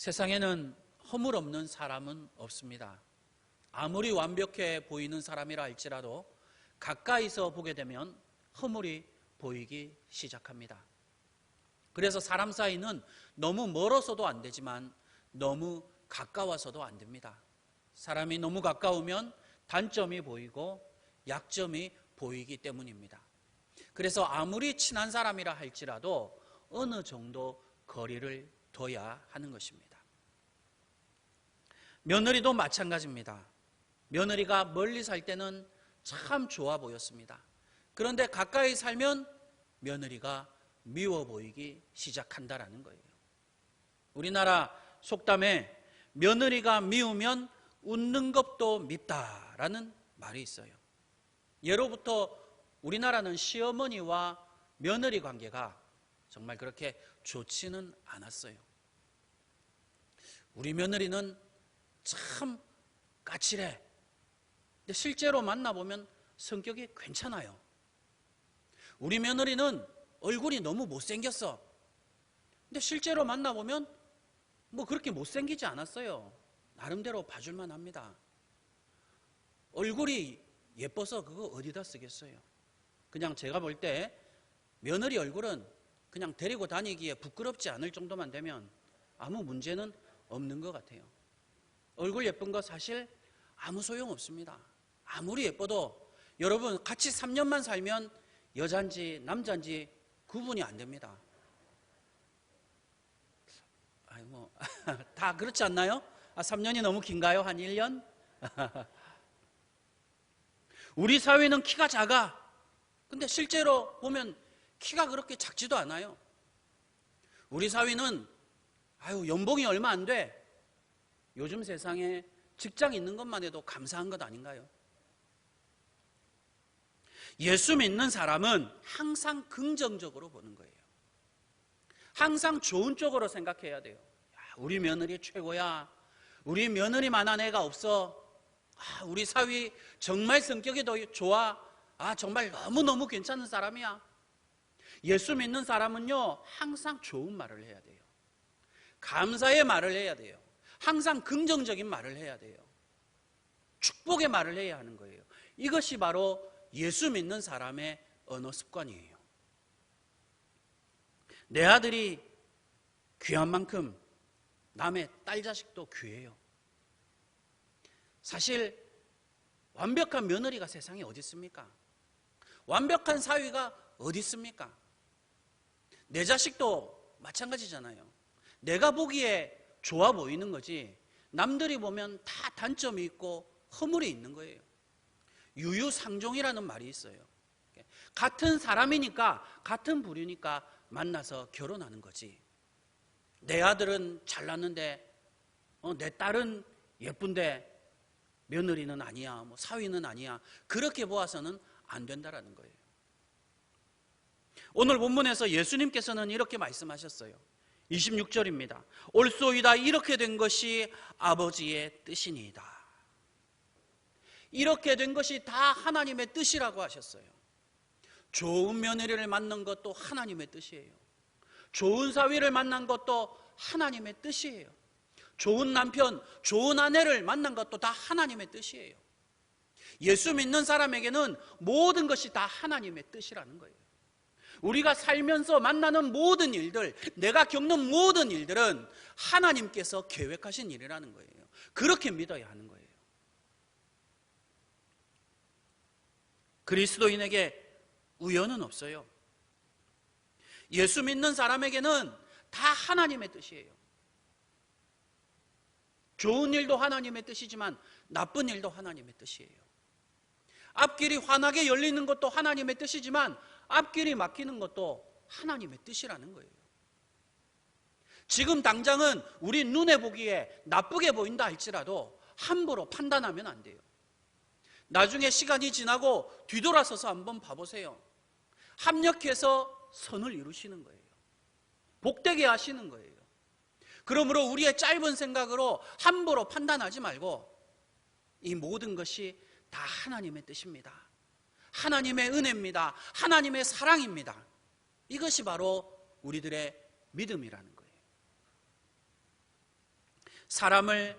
세상에는 허물 없는 사람은 없습니다. 아무리 완벽해 보이는 사람이라 할지라도 가까이서 보게 되면 허물이 보이기 시작합니다. 그래서 사람 사이는 너무 멀어서도 안 되지만 너무 가까워서도 안 됩니다. 사람이 너무 가까우면 단점이 보이고 약점이 보이기 때문입니다. 그래서 아무리 친한 사람이라 할지라도 어느 정도 거리를 둬야 하는 것입니다. 며느리도 마찬가지입니다. 며느리가 멀리 살 때는 참 좋아 보였습니다. 그런데 가까이 살면 며느리가 미워 보이기 시작한다라는 거예요. 우리나라 속담에 며느리가 미우면 웃는 것도 밉다라는 말이 있어요. 예로부터 우리나라는 시어머니와 며느리 관계가 정말 그렇게 좋지는 않았어요. 우리 며느리는 참 까칠해. 근데 실제로 만나보면 성격이 괜찮아요. 우리 며느리는 얼굴이 너무 못생겼어. 근데 실제로 만나보면 뭐 그렇게 못생기지 않았어요. 나름대로 봐줄만 합니다. 얼굴이 예뻐서 그거 어디다 쓰겠어요. 그냥 제가 볼 때 며느리 얼굴은 그냥 데리고 다니기에 부끄럽지 않을 정도만 되면 아무 문제는 없는 것 같아요. 얼굴 예쁜 거 사실 아무 소용 없습니다. 아무리 예뻐도 여러분 같이 3년만 살면 여잔지 남잔지 구분이 안 됩니다. 다 그렇지 않나요? 3년이 너무 긴가요? 한 1년? 우리 사회는 키가 작아. 근데 실제로 보면 키가 그렇게 작지도 않아요. 우리 사회는 연봉이 얼마 안 돼. 요즘 세상에 직장 있는 것만 해도 감사한 것 아닌가요? 예수 믿는 사람은 항상 긍정적으로 보는 거예요. 항상 좋은 쪽으로 생각해야 돼요. 우리 며느리 최고야. 우리 며느리만한 애가 없어. 우리 사위 정말 성격이 더 좋아. 정말 너무너무 괜찮은 사람이야. 예수 믿는 사람은요, 항상 좋은 말을 해야 돼요. 감사의 말을 해야 돼요. 항상 긍정적인 말을 해야 돼요. 축복의 말을 해야 하는 거예요. 이것이 바로 예수 믿는 사람의 언어 습관이에요. 내 아들이 귀한 만큼 남의 딸 자식도 귀해요. 사실 완벽한 며느리가 세상에 어디 있습니까? 완벽한 사위가 어디 있습니까? 내 자식도 마찬가지잖아요. 내가 보기에 좋아 보이는 거지 남들이 보면 다 단점이 있고 허물이 있는 거예요. 유유상종이라는 말이 있어요. 같은 사람이니까 같은 부류니까 만나서 결혼하는 거지. 내 아들은 잘났는데 내 딸은 예쁜데 며느리는 아니야, 사위는 아니야. 그렇게 보아서는 안 된다라는 거예요. 오늘 본문에서 예수님께서는 이렇게 말씀하셨어요. 26절입니다. 옳소이다. 이렇게 된 것이 아버지의 뜻이니이다. 이렇게 된 것이 다 하나님의 뜻이라고 하셨어요. 좋은 며느리를 만난 것도 하나님의 뜻이에요. 좋은 사위를 만난 것도 하나님의 뜻이에요. 좋은 남편, 좋은 아내를 만난 것도 다 하나님의 뜻이에요. 예수 믿는 사람에게는 모든 것이 다 하나님의 뜻이라는 거예요. 우리가 살면서 만나는 모든 일들, 내가 겪는 모든 일들은 하나님께서 계획하신 일이라는 거예요. 그렇게 믿어야 하는 거예요. 그리스도인에게 우연은 없어요. 예수 믿는 사람에게는 다 하나님의 뜻이에요. 좋은 일도 하나님의 뜻이지만 나쁜 일도 하나님의 뜻이에요. 앞길이 환하게 열리는 것도 하나님의 뜻이지만 앞길이 막히는 것도 하나님의 뜻이라는 거예요. 지금 당장은 우리 눈에 보기에 나쁘게 보인다 할지라도 함부로 판단하면 안 돼요. 나중에 시간이 지나고 뒤돌아서서 한번 봐보세요. 합력해서 선을 이루시는 거예요. 복되게 하시는 거예요. 그러므로 우리의 짧은 생각으로 함부로 판단하지 말고 이 모든 것이 다 하나님의 뜻입니다. 하나님의 은혜입니다. 하나님의 사랑입니다. 이것이 바로 우리들의 믿음이라는 거예요. 사람을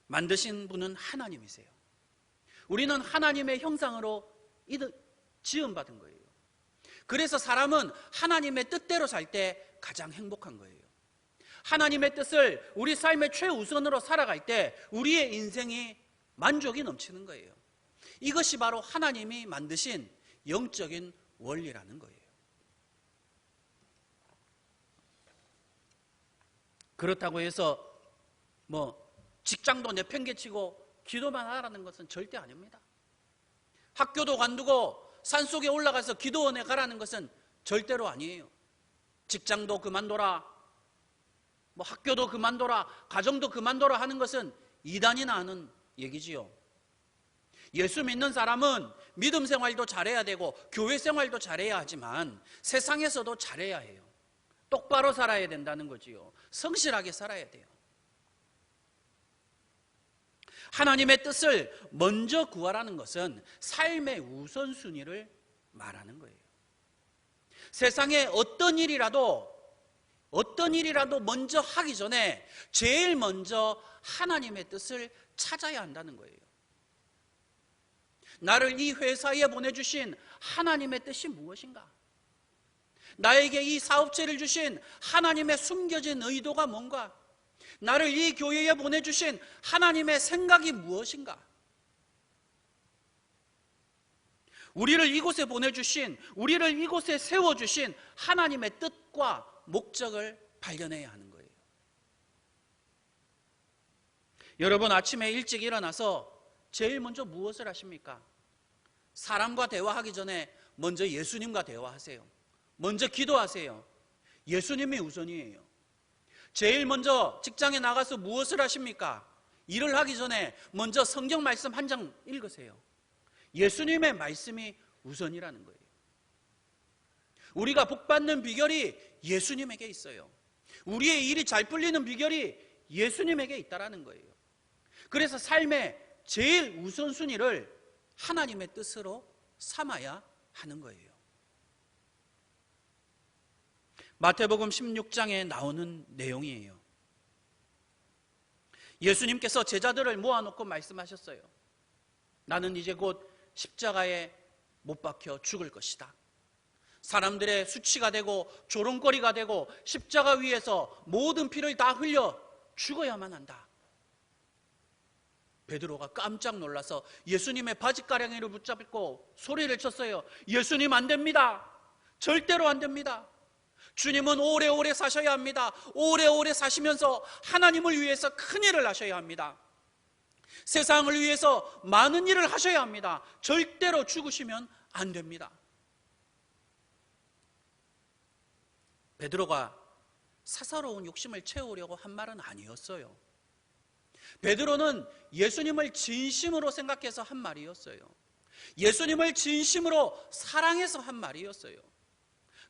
만드신 분은 하나님이세요. 우리는 하나님의 형상으로 지음받은 거예요. 그래서 사람은 하나님의 뜻대로 살 때 가장 행복한 거예요. 하나님의 뜻을 우리 삶의 최우선으로 살아갈 때 우리의 인생이 만족이 넘치는 거예요. 이것이 바로 하나님이 만드신 영적인 원리라는 거예요. 그렇다고 해서 직장도 내팽개치고 기도만 하라는 것은 절대 아닙니다. 학교도 관두고 산속에 올라가서 기도원에 가라는 것은 절대로 아니에요. 직장도 그만둬라, 학교도 그만둬라, 가정도 그만둬라 하는 것은 이단이나 하는 얘기지요. 예수 믿는 사람은 믿음 생활도 잘해야 되고 교회 생활도 잘해야 하지만 세상에서도 잘해야 해요. 똑바로 살아야 된다는 거지요. 성실하게 살아야 돼요. 하나님의 뜻을 먼저 구하라는 것은 삶의 우선순위를 말하는 거예요. 세상에 어떤 일이라도 먼저 하기 전에 제일 먼저 하나님의 뜻을 찾아야 한다는 거예요. 나를 이 회사에 보내주신 하나님의 뜻이 무엇인가? 나에게 이 사업체를 주신 하나님의 숨겨진 의도가 뭔가? 나를 이 교회에 보내주신 하나님의 생각이 무엇인가? 우리를 이곳에 보내주신, 우리를 이곳에 세워주신 하나님의 뜻과 목적을 발견해야 하는 거예요. 여러분, 아침에 일찍 일어나서 제일 먼저 무엇을 하십니까? 사람과 대화하기 전에 먼저 예수님과 대화하세요. 먼저 기도하세요. 예수님이 우선이에요. 제일 먼저 직장에 나가서 무엇을 하십니까? 일을 하기 전에 먼저 성경 말씀 한 장 읽으세요. 예수님의 말씀이 우선이라는 거예요. 우리가 복받는 비결이 예수님에게 있어요. 우리의 일이 잘 풀리는 비결이 예수님에게 있다라는 거예요. 그래서 삶의 제일 우선순위를 하나님의 뜻으로 삼아야 하는 거예요. 마태복음 16장에 나오는 내용이에요. 예수님께서 제자들을 모아놓고 말씀하셨어요. 나는 이제 곧 십자가에 못 박혀 죽을 것이다. 사람들의 수치가 되고 조롱거리가 되고 십자가 위에서 모든 피를 다 흘려 죽어야만 한다. 베드로가 깜짝 놀라서 예수님의 바지가랑이를 붙잡고 소리를 쳤어요. 예수님, 안 됩니다. 절대로 안 됩니다. 주님은 오래오래 사셔야 합니다. 오래오래 사시면서 하나님을 위해서 큰 일을 하셔야 합니다. 세상을 위해서 많은 일을 하셔야 합니다. 절대로 죽으시면 안 됩니다. 베드로가 사사로운 욕심을 채우려고 한 말은 아니었어요. 베드로는 예수님을 진심으로 생각해서 한 말이었어요. 예수님을 진심으로 사랑해서 한 말이었어요.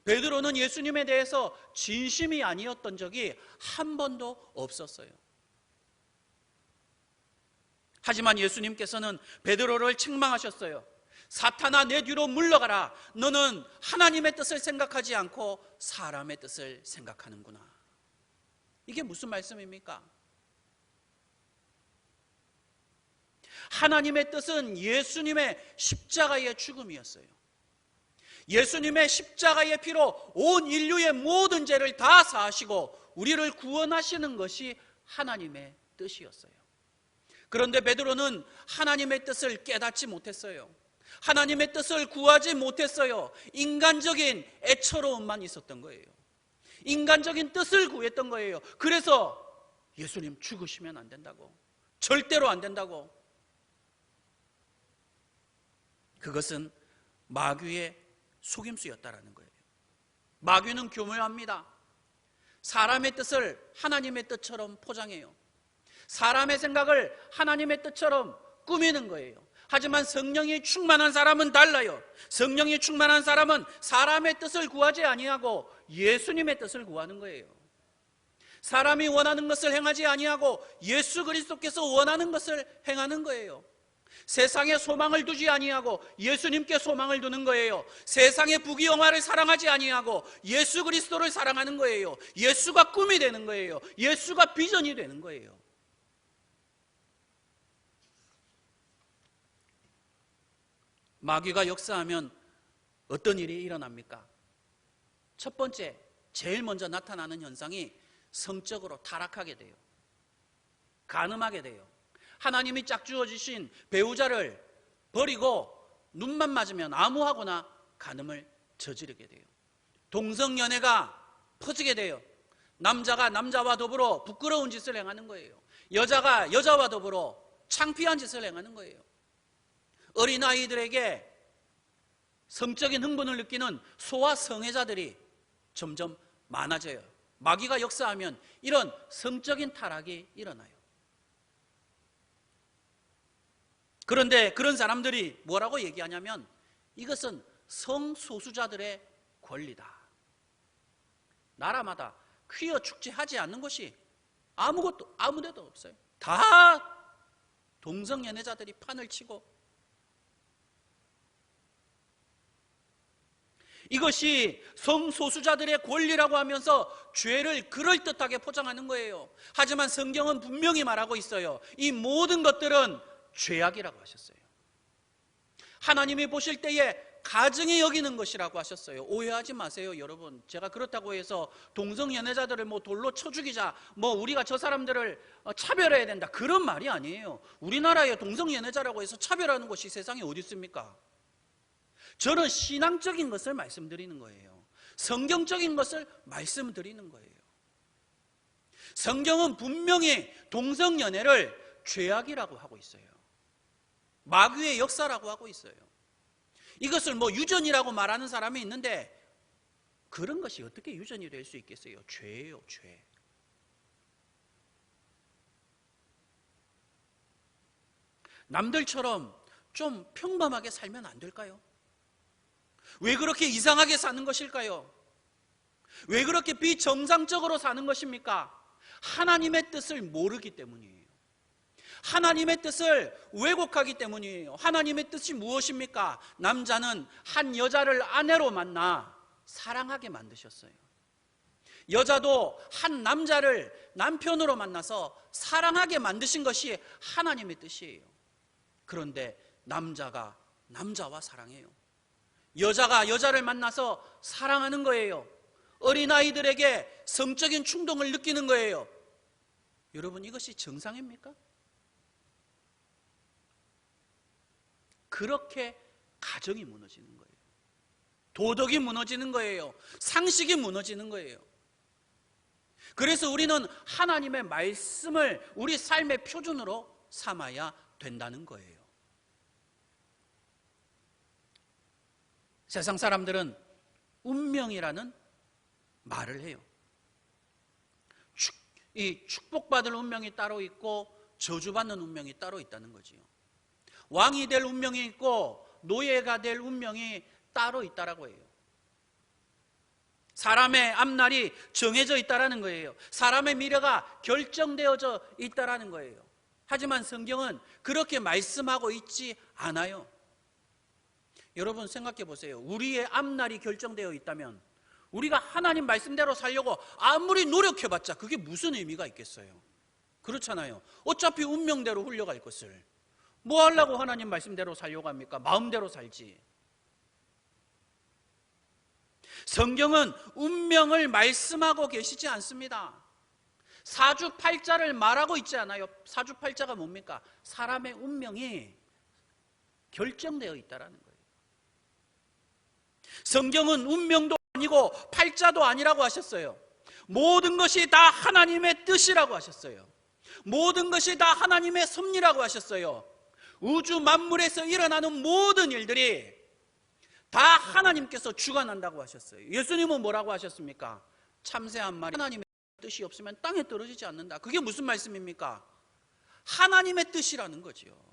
베드로는 예수님에 대해서 진심이 아니었던 적이 한 번도 없었어요. 하지만 예수님께서는 베드로를 책망하셨어요. 사탄아, 내 뒤로 물러가라. 너는 하나님의 뜻을 생각하지 않고 사람의 뜻을 생각하는구나. 이게 무슨 말씀입니까? 하나님의 뜻은 예수님의 십자가의 죽음이었어요. 예수님의 십자가의 피로 온 인류의 모든 죄를 다 사하시고 우리를 구원하시는 것이 하나님의 뜻이었어요. 그런데 베드로는 하나님의 뜻을 깨닫지 못했어요. 하나님의 뜻을 구하지 못했어요. 인간적인 애처로움만 있었던 거예요. 인간적인 뜻을 구했던 거예요. 그래서 예수님 죽으시면 안 된다고, 절대로 안 된다고. 그것은 마귀의 속임수였다라는 거예요. 마귀는 교묘합니다. 사람의 뜻을 하나님의 뜻처럼 포장해요. 사람의 생각을 하나님의 뜻처럼 꾸미는 거예요. 하지만 성령이 충만한 사람은 달라요. 성령이 충만한 사람은 사람의 뜻을 구하지 아니하고 예수님의 뜻을 구하는 거예요. 사람이 원하는 것을 행하지 아니하고 예수 그리스도께서 원하는 것을 행하는 거예요. 세상에 소망을 두지 아니하고 예수님께 소망을 두는 거예요. 세상의 부귀영화를 사랑하지 아니하고 예수 그리스도를 사랑하는 거예요. 예수가 꿈이 되는 거예요. 예수가 비전이 되는 거예요. 마귀가 역사하면 어떤 일이 일어납니까? 첫 번째, 제일 먼저 나타나는 현상이 성적으로 타락하게 돼요. 간음하게 돼요. 하나님이 짝 주어주신 배우자를 버리고 눈만 맞으면 암호하거나 간음을 저지르게 돼요. 동성연애가 퍼지게 돼요. 남자가 남자와 더불어 부끄러운 짓을 행하는 거예요. 여자가 여자와 더불어 창피한 짓을 행하는 거예요. 어린아이들에게 성적인 흥분을 느끼는 소아 성애자들이 점점 많아져요. 마귀가 역사하면 이런 성적인 타락이 일어나요. 그런데 그런 사람들이 뭐라고 얘기하냐면 이것은 성소수자들의 권리다. 나라마다 퀴어 축제하지 않는 것이 아무데도 없어요. 다 동성연애자들이 판을 치고, 이것이 성소수자들의 권리라고 하면서 죄를 그럴듯하게 포장하는 거예요. 하지만 성경은 분명히 말하고 있어요. 이 모든 것들은 죄악이라고 하셨어요. 하나님이 보실 때에 가증히 여기는 것이라고 하셨어요. 오해하지 마세요, 여러분. 제가 그렇다고 해서 동성연애자들을 돌로 쳐 죽이자, 우리가 저 사람들을 차별해야 된다, 그런 말이 아니에요. 우리나라에 동성연애자라고 해서 차별하는 것이 세상에 어디 있습니까? 저는 신앙적인 것을 말씀드리는 거예요. 성경적인 것을 말씀드리는 거예요. 성경은 분명히 동성연애를 죄악이라고 하고 있어요. 마귀의 역사라고 하고 있어요. 이것을 유전이라고 말하는 사람이 있는데 그런 것이 어떻게 유전이 될 수 있겠어요? 죄예요, 죄. 남들처럼 좀 평범하게 살면 안 될까요? 왜 그렇게 이상하게 사는 것일까요? 왜 그렇게 비정상적으로 사는 것입니까? 하나님의 뜻을 모르기 때문이에요. 하나님의 뜻을 왜곡하기 때문이에요. 하나님의 뜻이 무엇입니까? 남자는 한 여자를 아내로 만나 사랑하게 만드셨어요. 여자도 한 남자를 남편으로 만나서 사랑하게 만드신 것이 하나님의 뜻이에요. 그런데 남자가 남자와 사랑해요. 여자가 여자를 만나서 사랑하는 거예요. 어린아이들에게 성적인 충동을 느끼는 거예요. 여러분, 이것이 정상입니까? 그렇게 가정이 무너지는 거예요. 도덕이 무너지는 거예요. 상식이 무너지는 거예요. 그래서 우리는 하나님의 말씀을 우리 삶의 표준으로 삼아야 된다는 거예요. 세상 사람들은 운명이라는 말을 해요. 이 축복받을 운명이 따로 있고 저주받는 운명이 따로 있다는 거지요. 왕이 될 운명이 있고 노예가 될 운명이 따로 있다라고 해요. 사람의 앞날이 정해져 있다라는 거예요. 사람의 미래가 결정되어져 있다라는 거예요. 하지만 성경은 그렇게 말씀하고 있지 않아요. 여러분 생각해 보세요. 우리의 앞날이 결정되어 있다면 우리가 하나님 말씀대로 살려고 아무리 노력해봤자 그게 무슨 의미가 있겠어요? 그렇잖아요. 어차피 운명대로 흘러갈 것을 뭐 하려고 하나님 말씀대로 살려고 합니까? 마음대로 살지. 성경은 운명을 말씀하고 계시지 않습니다. 사주팔자를 말하고 있지 않아요. 사주팔자가 뭡니까? 사람의 운명이 결정되어 있다는 거예요. 성경은 운명도 아니고 팔자도 아니라고 하셨어요. 모든 것이 다 하나님의 뜻이라고 하셨어요. 모든 것이 다 하나님의 섭리라고 하셨어요. 우주 만물에서 일어나는 모든 일들이 다 하나님께서 주관한다고 하셨어요. 예수님은 뭐라고 하셨습니까? 참새 한 마리 하나님의 뜻이 없으면 땅에 떨어지지 않는다. 그게 무슨 말씀입니까? 하나님의 뜻이라는 거지요.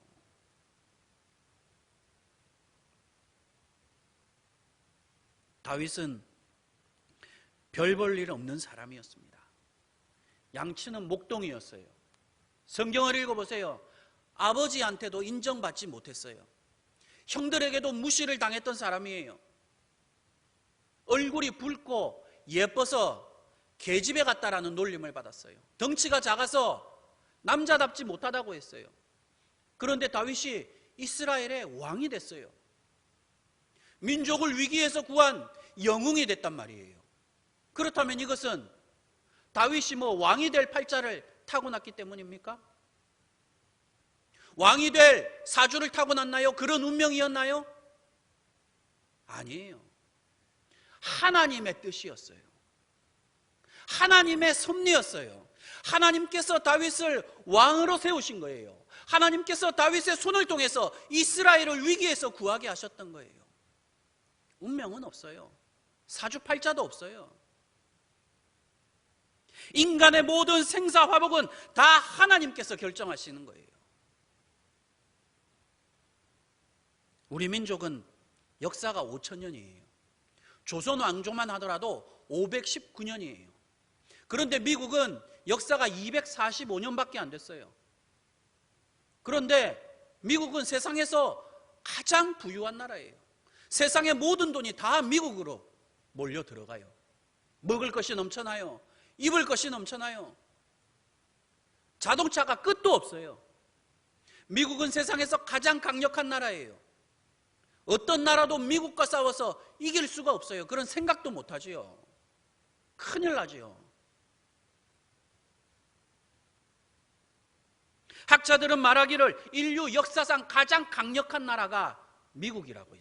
다윗은 별 볼 일 없는 사람이었습니다. 양치는 목동이었어요. 성경을 읽어보세요. 아버지한테도 인정받지 못했어요. 형들에게도 무시를 당했던 사람이에요. 얼굴이 붉고 예뻐서 계집애 같다라는 놀림을 받았어요. 덩치가 작아서 남자답지 못하다고 했어요. 그런데 다윗이 이스라엘의 왕이 됐어요. 민족을 위기에서 구한 영웅이 됐단 말이에요. 그렇다면 이것은 다윗이 왕이 될 팔자를 타고났기 때문입니까? 왕이 될 사주를 타고났나요? 그런 운명이었나요? 아니에요. 하나님의 뜻이었어요. 하나님의 섭리였어요. 하나님께서 다윗을 왕으로 세우신 거예요. 하나님께서 다윗의 손을 통해서 이스라엘을 위기에서 구하게 하셨던 거예요. 운명은 없어요. 사주팔자도 없어요. 인간의 모든 생사화복은 다 하나님께서 결정하시는 거예요. 우리 민족은 역사가 5,000년이에요. 조선 왕조만 하더라도 519년이에요. 그런데 미국은 역사가 245년밖에 안 됐어요. 그런데 미국은 세상에서 가장 부유한 나라예요. 세상의 모든 돈이 다 미국으로 몰려 들어가요. 먹을 것이 넘쳐나요. 입을 것이 넘쳐나요. 자동차가 끝도 없어요. 미국은 세상에서 가장 강력한 나라예요. 어떤 나라도 미국과 싸워서 이길 수가 없어요. 그런 생각도 못하지요. 큰일 나지요. 학자들은 말하기를 인류 역사상 가장 강력한 나라가 미국이라고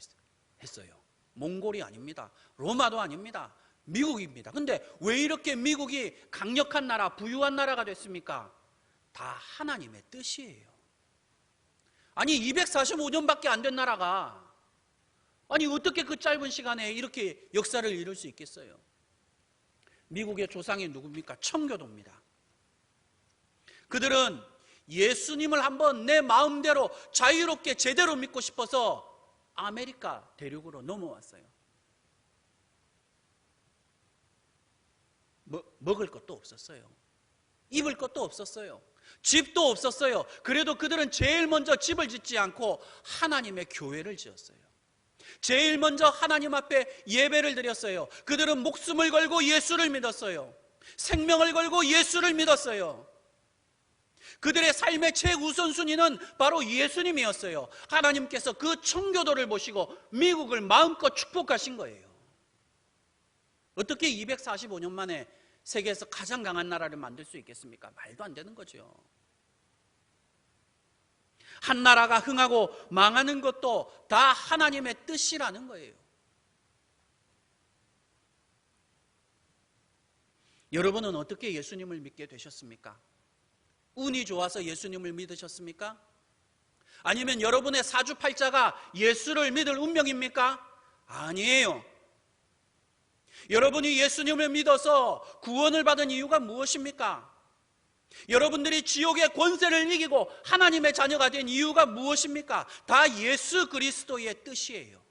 했어요. 몽골이 아닙니다. 로마도 아닙니다. 미국입니다. 근데 왜 이렇게 미국이 강력한 나라, 부유한 나라가 됐습니까? 다 하나님의 뜻이에요. 아니 245년밖에 안 된 나라가 아니 어떻게 그 짧은 시간에 이렇게 역사를 이룰 수 있겠어요? 미국의 조상이 누굽니까? 청교도입니다. 그들은 예수님을 한번 내 마음대로 자유롭게 제대로 믿고 싶어서 아메리카 대륙으로 넘어왔어요. 먹을 것도 없었어요. 입을 것도 없었어요. 집도 없었어요. 그래도 그들은 제일 먼저 집을 짓지 않고 하나님의 교회를 지었어요. 제일 먼저 하나님 앞에 예배를 드렸어요. 그들은 목숨을 걸고 예수를 믿었어요. 생명을 걸고 예수를 믿었어요. 그들의 삶의 최우선순위는 바로 예수님이었어요. 하나님께서 그 청교도를 보시고 미국을 마음껏 축복하신 거예요. 어떻게 245년 만에 세계에서 가장 강한 나라를 만들 수 있겠습니까? 말도 안 되는 거죠. 한 나라가 흥하고 망하는 것도 다 하나님의 뜻이라는 거예요. 여러분은 어떻게 예수님을 믿게 되셨습니까? 운이 좋아서 예수님을 믿으셨습니까? 아니면 여러분의 사주팔자가 예수를 믿을 운명입니까? 아니에요. 여러분이 예수님을 믿어서 구원을 받은 이유가 무엇입니까? 여러분들이 지옥의 권세를 이기고 하나님의 자녀가 된 이유가 무엇입니까? 다 예수 그리스도의 뜻이에요.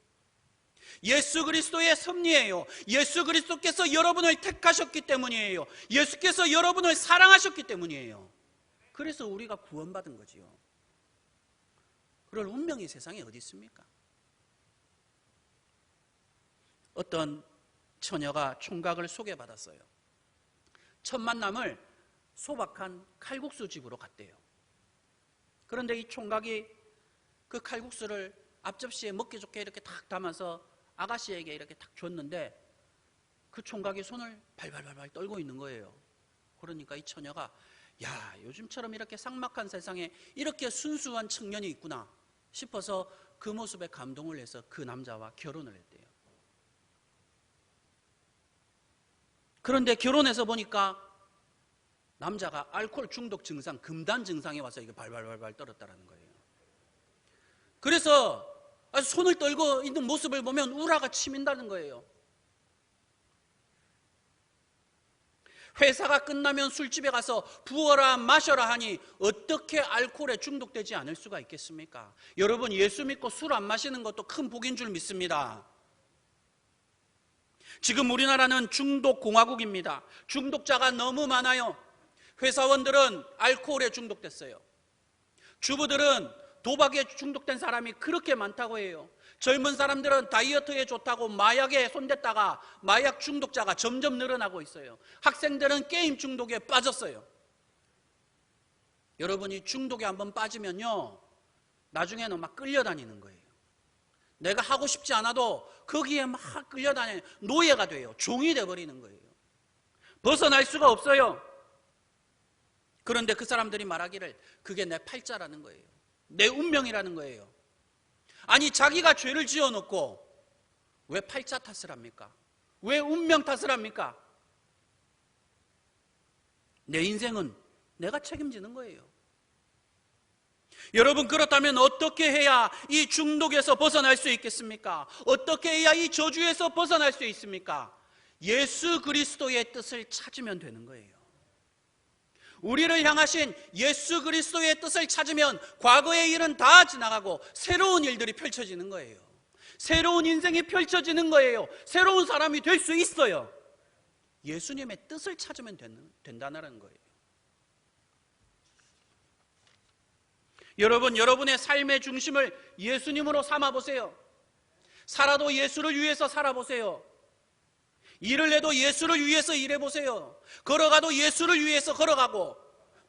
예수 그리스도의 섭리예요. 예수 그리스도께서 여러분을 택하셨기 때문이에요. 예수께서 여러분을 사랑하셨기 때문이에요. 그래서 우리가 구원받은 거지요. 그럴 운명이 세상에 어디 있습니까? 어떤 처녀가 총각을 소개받았어요. 첫 만남을 소박한 칼국수 집으로 갔대요. 그런데 이 총각이 그 칼국수를 앞접시에 먹기 좋게 이렇게 탁 담아서 아가씨에게 이렇게 탁 줬는데 그 총각이 손을 발발발발 떨고 있는 거예요. 그러니까 이 처녀가 야, 요즘처럼 이렇게 삭막한 세상에 이렇게 순수한 청년이 있구나 싶어서 그 모습에 감동을 해서 그 남자와 결혼을 했대요. 그런데 결혼해서 보니까 남자가 알코올 중독 증상, 금단 증상에 와서 이게 발발발발 떨었다는 거예요. 그래서 아주 손을 떨고 있는 모습을 보면 우라가 치민다는 거예요. 회사가 끝나면 술집에 가서 부어라 마셔라 하니 어떻게 알코올에 중독되지 않을 수가 있겠습니까? 여러분 예수 믿고 술 안 마시는 것도 큰 복인 줄 믿습니다. 지금 우리나라는 중독공화국입니다. 중독자가 너무 많아요. 회사원들은 알코올에 중독됐어요. 주부들은 도박에 중독된 사람이 그렇게 많다고 해요. 젊은 사람들은 다이어트에 좋다고 마약에 손댔다가 마약 중독자가 점점 늘어나고 있어요. 학생들은 게임 중독에 빠졌어요. 여러분이 중독에 한번 빠지면요 나중에는 막 끌려다니는 거예요. 내가 하고 싶지 않아도 거기에 막 끌려다니는 노예가 돼요. 종이 돼버리는 거예요. 벗어날 수가 없어요. 그런데 그 사람들이 말하기를 그게 내 팔자라는 거예요. 내 운명이라는 거예요. 아니, 자기가 죄를 지어놓고 왜 팔자 탓을 합니까? 왜 운명 탓을 합니까? 내 인생은 내가 책임지는 거예요. 여러분, 그렇다면 어떻게 해야 이 중독에서 벗어날 수 있겠습니까? 어떻게 해야 이 저주에서 벗어날 수 있습니까? 예수 그리스도의 뜻을 찾으면 되는 거예요. 우리를 향하신 예수 그리스도의 뜻을 찾으면 과거의 일은 다 지나가고 새로운 일들이 펼쳐지는 거예요. 새로운 인생이 펼쳐지는 거예요. 새로운 사람이 될 수 있어요. 예수님의 뜻을 찾으면 된다는 거예요. 여러분, 여러분의 삶의 중심을 예수님으로 삼아보세요. 살아도 예수를 위해서 살아보세요. 일을 해도 예수를 위해서 일해보세요. 걸어가도 예수를 위해서 걸어가고,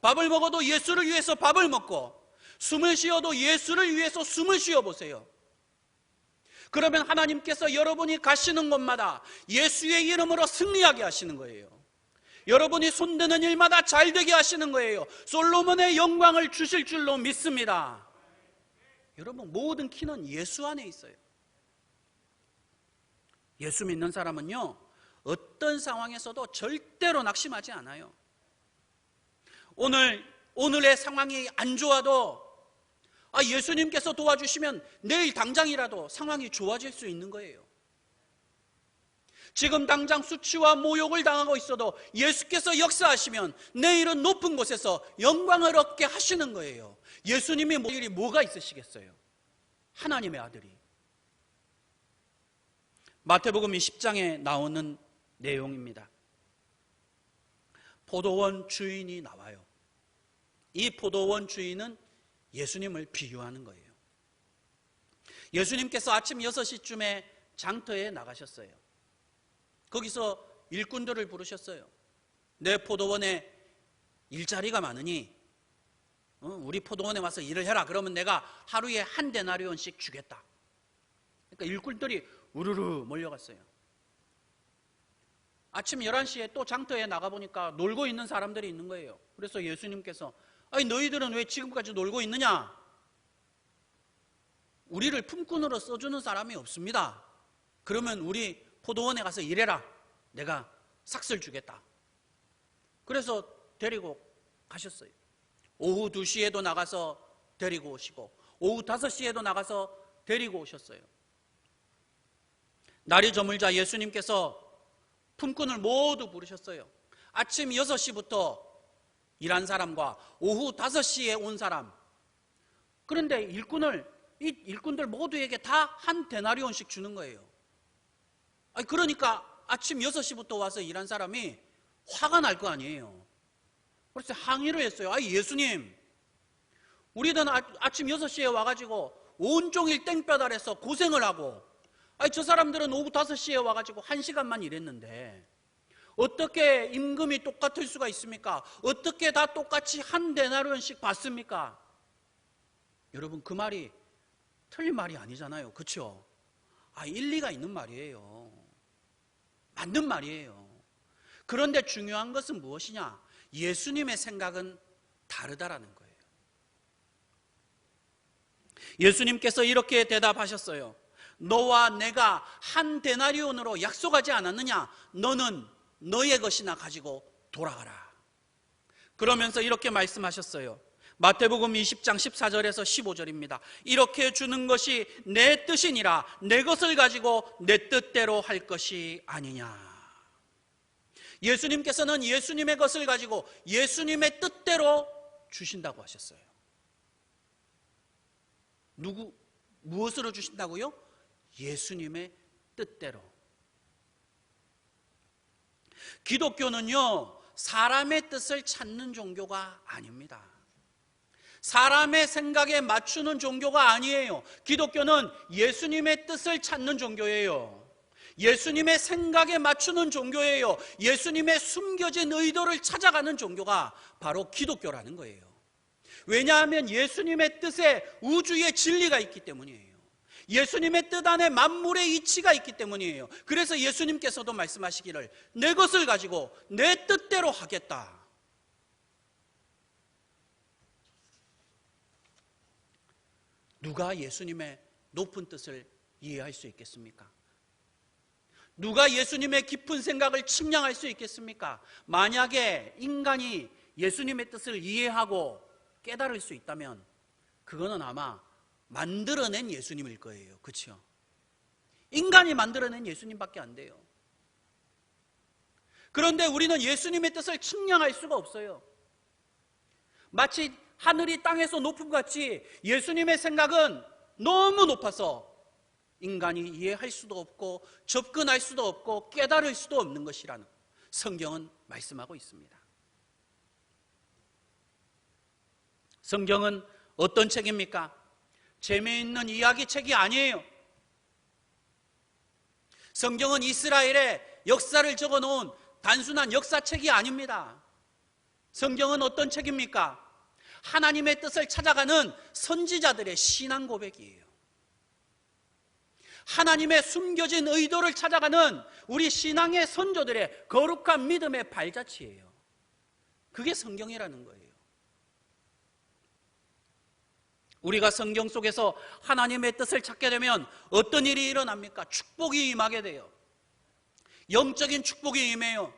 밥을 먹어도 예수를 위해서 밥을 먹고, 숨을 쉬어도 예수를 위해서 숨을 쉬어보세요. 그러면 하나님께서 여러분이 가시는 곳마다 예수의 이름으로 승리하게 하시는 거예요. 여러분이 손드는 일마다 잘되게 하시는 거예요. 솔로몬의 영광을 주실 줄로 믿습니다. 여러분, 모든 키는 예수 안에 있어요. 예수 믿는 사람은요, 어떤 상황에서도 절대로 낙심하지 않아요. 오늘의 상황이 안 좋아도 예수님께서 도와주시면 내일 당장이라도 상황이 좋아질 수 있는 거예요. 지금 당장 수치와 모욕을 당하고 있어도 예수께서 역사하시면 내일은 높은 곳에서 영광을 얻게 하시는 거예요. 예수님이 일이 뭐가 있으시겠어요? 하나님의 아들이. 마태복음 20장에 나오는 내용입니다. 포도원 주인이 나와요. 이 포도원 주인은 예수님을 비유하는 거예요. 예수님께서 아침 6시쯤에 장터에 나가셨어요. 거기서 일꾼들을 부르셨어요. 내 포도원에 일자리가 많으니 우리 포도원에 와서 일을 해라. 그러면 내가 하루에 한 데나리온씩 주겠다. 그러니까 일꾼들이 우르르 몰려갔어요. 아침 11시에 또 장터에 나가보니까 놀고 있는 사람들이 있는 거예요. 그래서 예수님께서 너희들은 왜 지금까지 놀고 있느냐? 우리를 품꾼으로 써주는 사람이 없습니다. 그러면 우리 포도원에 가서 일해라. 내가 삭슬 주겠다. 그래서 데리고 가셨어요. 오후 2시에도 나가서 데리고 오시고, 오후 5시에도 나가서 데리고 오셨어요. 날이 저물자 예수님께서 품꾼을 모두 부르셨어요. 아침 6시부터 일한 사람과 오후 5시에 온 사람. 그런데 이 일꾼들 모두에게 다 한 데나리온씩 주는 거예요. 그러니까 아침 6시부터 와서 일한 사람이 화가 날 거 아니에요. 그래서 항의를 했어요. 예수님, 우리는 아침 6시에 와가지고 온종일 땡볕 아래서 고생을 하고, 저 사람들은 오후 5시에 와가지고 1시간만 일했는데 어떻게 임금이 똑같을 수가 있습니까? 어떻게 다 똑같이 한 데나리온씩 받습니까? 여러분, 그 말이 틀린 말이 아니잖아요. 그렇죠? 일리가 있는 말이에요. 맞는 말이에요. 그런데 중요한 것은 무엇이냐? 예수님의 생각은 다르다라는 거예요. 예수님께서 이렇게 대답하셨어요. 너와 내가 한 데나리온으로 약속하지 않았느냐? 너는 너의 것이나 가지고 돌아가라. 그러면서 이렇게 말씀하셨어요. 마태복음 20장 14절에서 15절입니다. 이렇게 주는 것이 내 뜻이니라. 내 것을 가지고 내 뜻대로 할 것이 아니냐. 예수님께서는 예수님의 것을 가지고 예수님의 뜻대로 주신다고 하셨어요. 무엇으로 주신다고요? 예수님의 뜻대로. 기독교는요, 사람의 뜻을 찾는 종교가 아닙니다. 사람의 생각에 맞추는 종교가 아니에요. 기독교는 예수님의 뜻을 찾는 종교예요. 예수님의 생각에 맞추는 종교예요. 예수님의 숨겨진 의도를 찾아가는 종교가 바로 기독교라는 거예요. 왜냐하면 예수님의 뜻에 우주의 진리가 있기 때문이에요. 예수님의 뜻 안에 만물의 이치가 있기 때문이에요. 그래서 예수님께서도 말씀하시기를 내 것을 가지고 내 뜻대로 하겠다. 누가 예수님의 높은 뜻을 이해할 수 있겠습니까? 누가 예수님의 깊은 생각을 측량할 수 있겠습니까? 만약에 인간이 예수님의 뜻을 이해하고 깨달을 수 있다면 그거는 아마 만들어낸 예수님일 거예요. 그렇죠? 인간이 만들어낸 예수님밖에 안 돼요. 그런데 우리는 예수님의 뜻을 측량할 수가 없어요. 마치 하늘이 땅에서 높음 같이 예수님의 생각은 너무 높아서 인간이 이해할 수도 없고 접근할 수도 없고 깨달을 수도 없는 것이라는 성경은 말씀하고 있습니다. 성경은 어떤 책입니까? 재미있는 이야기 책이 아니에요. 성경은 이스라엘의 역사를 적어놓은 단순한 역사책이 아닙니다. 성경은 어떤 책입니까? 하나님의 뜻을 찾아가는 선지자들의 신앙 고백이에요. 하나님의 숨겨진 의도를 찾아가는 우리 신앙의 선조들의 거룩한 믿음의 발자취예요. 그게 성경이라는 거예요. 우리가 성경 속에서 하나님의 뜻을 찾게 되면 어떤 일이 일어납니까? 축복이 임하게 돼요. 영적인 축복이 임해요.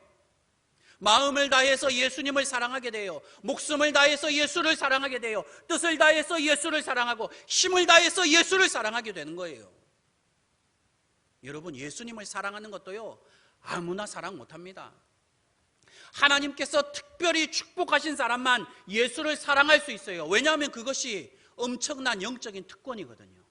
마음을 다해서 예수님을 사랑하게 돼요. 목숨을 다해서 예수를 사랑하게 돼요. 뜻을 다해서 예수를 사랑하고 힘을 다해서 예수를 사랑하게 되는 거예요. 여러분, 예수님을 사랑하는 것도요, 아무나 사랑 못합니다. 하나님께서 특별히 축복하신 사람만 예수를 사랑할 수 있어요. 왜냐하면 그것이 엄청난 영적인 특권이거든요.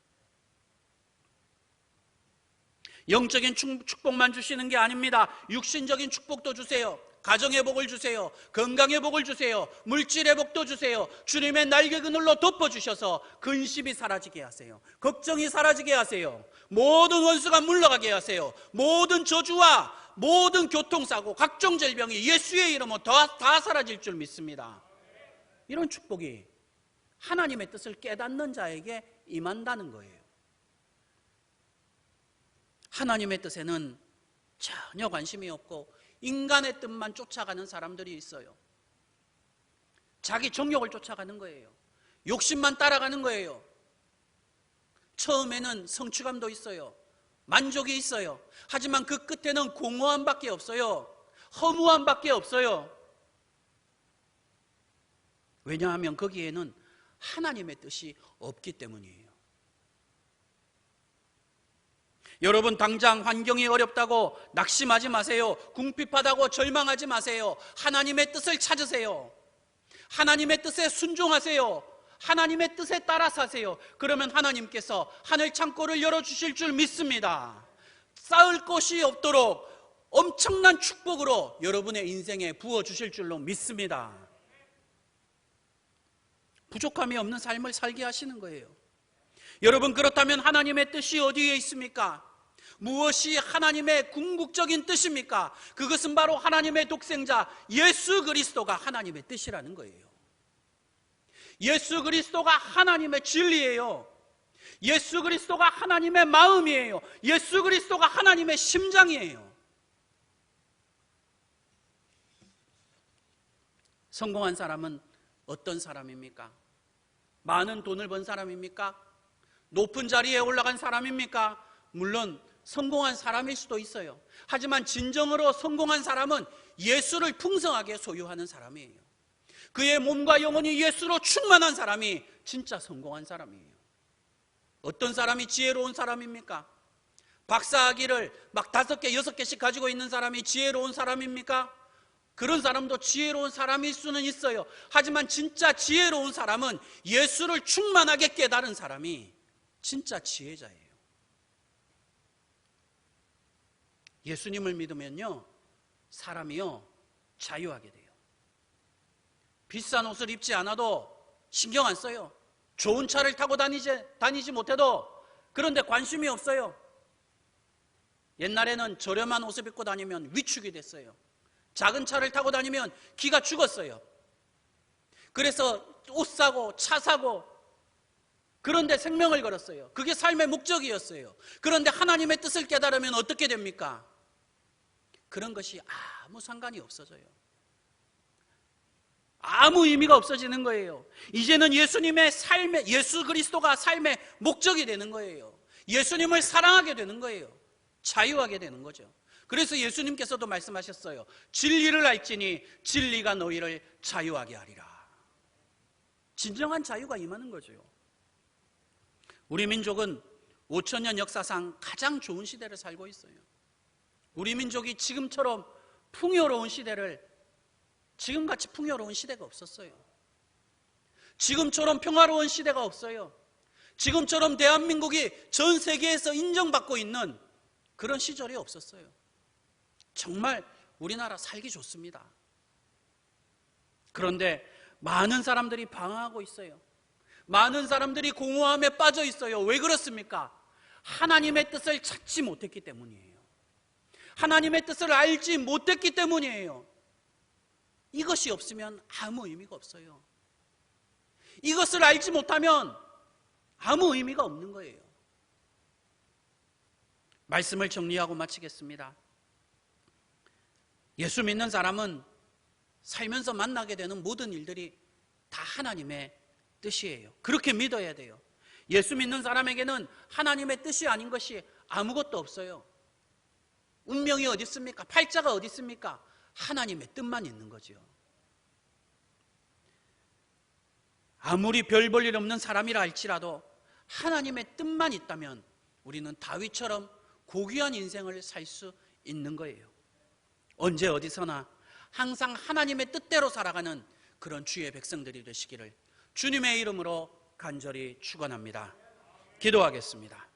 영적인 축복만 주시는 게 아닙니다. 육신적인 축복도 주세요. 가정의 복을 주세요. 건강의 복을 주세요. 물질의 복도 주세요. 주님의 날개 그늘로 덮어주셔서 근심이 사라지게 하세요. 걱정이 사라지게 하세요. 모든 원수가 물러가게 하세요. 모든 저주와 모든 교통사고, 각종 질병이 예수의 이름으로 다 사라질 줄 믿습니다. 이런 축복이 하나님의 뜻을 깨닫는 자에게 임한다는 거예요. 하나님의 뜻에는 전혀 관심이 없고 인간의 뜻만 쫓아가는 사람들이 있어요. 자기 정욕을 쫓아가는 거예요. 욕심만 따라가는 거예요. 처음에는 성취감도 있어요. 만족이 있어요. 하지만 그 끝에는 공허함밖에 없어요. 허무함밖에 없어요. 왜냐하면 거기에는 하나님의 뜻이 없기 때문이에요. 여러분, 당장 환경이 어렵다고 낙심하지 마세요. 궁핍하다고 절망하지 마세요. 하나님의 뜻을 찾으세요. 하나님의 뜻에 순종하세요. 하나님의 뜻에 따라 사세요. 그러면 하나님께서 하늘 창고를 열어주실 줄 믿습니다. 쌓을 것이 없도록 엄청난 축복으로 여러분의 인생에 부어주실 줄로 믿습니다. 부족함이 없는 삶을 살게 하시는 거예요. 여러분, 그렇다면 하나님의 뜻이 어디에 있습니까? 무엇이 하나님의 궁극적인 뜻입니까? 그것은 바로 하나님의 독생자 예수 그리스도가 하나님의 뜻이라는 거예요. 예수 그리스도가 하나님의 진리예요. 예수 그리스도가 하나님의 마음이에요. 예수 그리스도가 하나님의 심장이에요. 성공한 사람은 어떤 사람입니까? 많은 돈을 번 사람입니까? 높은 자리에 올라간 사람입니까? 물론 성공한 사람일 수도 있어요. 하지만 진정으로 성공한 사람은 예수를 풍성하게 소유하는 사람이에요. 그의 몸과 영혼이 예수로 충만한 사람이 진짜 성공한 사람이에요. 어떤 사람이 지혜로운 사람입니까? 박사학위를 막 5개, 6개씩 가지고 있는 사람이 지혜로운 사람입니까? 그런 사람도 지혜로운 사람일 수는 있어요. 하지만 진짜 지혜로운 사람은 예수를 충만하게 깨달은 사람이 진짜 지혜자예요. 예수님을 믿으면요, 사람이요, 자유하게 돼요. 비싼 옷을 입지 않아도 신경 안 써요. 좋은 차를 타고 다니지 못해도 그런데 관심이 없어요. 옛날에는 저렴한 옷을 입고 다니면 위축이 됐어요. 작은 차를 타고 다니면 기가 죽었어요. 그래서 옷 사고 차 사고 그런데 생명을 걸었어요. 그게 삶의 목적이었어요. 그런데 하나님의 뜻을 깨달으면 어떻게 됩니까? 그런 것이 아무 상관이 없어져요. 아무 의미가 없어지는 거예요. 이제는 예수 그리스도가 삶의 목적이 되는 거예요. 예수님을 사랑하게 되는 거예요. 자유하게 되는 거죠. 그래서 예수님께서도 말씀하셨어요. 진리를 알지니 진리가 너희를 자유하게 하리라. 진정한 자유가 임하는 거죠. 우리 민족은 5,000년 역사상 가장 좋은 시대를 살고 있어요. 우리 민족이 지금처럼 풍요로운 시대를, 지금같이 풍요로운 시대가 없었어요. 지금처럼 평화로운 시대가 없어요. 지금처럼 대한민국이 전 세계에서 인정받고 있는 그런 시절이 없었어요. 정말 우리나라 살기 좋습니다. 그런데 많은 사람들이 방황하고 있어요. 많은 사람들이 공허함에 빠져 있어요. 왜 그렇습니까? 하나님의 뜻을 찾지 못했기 때문이에요. 하나님의 뜻을 알지 못했기 때문이에요. 이것이 없으면 아무 의미가 없어요. 이것을 알지 못하면 아무 의미가 없는 거예요. 말씀을 정리하고 마치겠습니다. 예수 믿는 사람은 살면서 만나게 되는 모든 일들이 다 하나님의 뜻이에요. 그렇게 믿어야 돼요. 예수 믿는 사람에게는 하나님의 뜻이 아닌 것이 아무것도 없어요. 운명이 어디 있습니까? 팔자가 어디 있습니까? 하나님의 뜻만 있는 거죠. 아무리 별 볼 일 없는 사람이라 할지라도 하나님의 뜻만 있다면 우리는 다윗처럼 고귀한 인생을 살 수 있는 거예요. 언제 어디서나 항상 하나님의 뜻대로 살아가는 그런 주의 백성들이 되시기를 주님의 이름으로 간절히 축원합니다. 기도하겠습니다.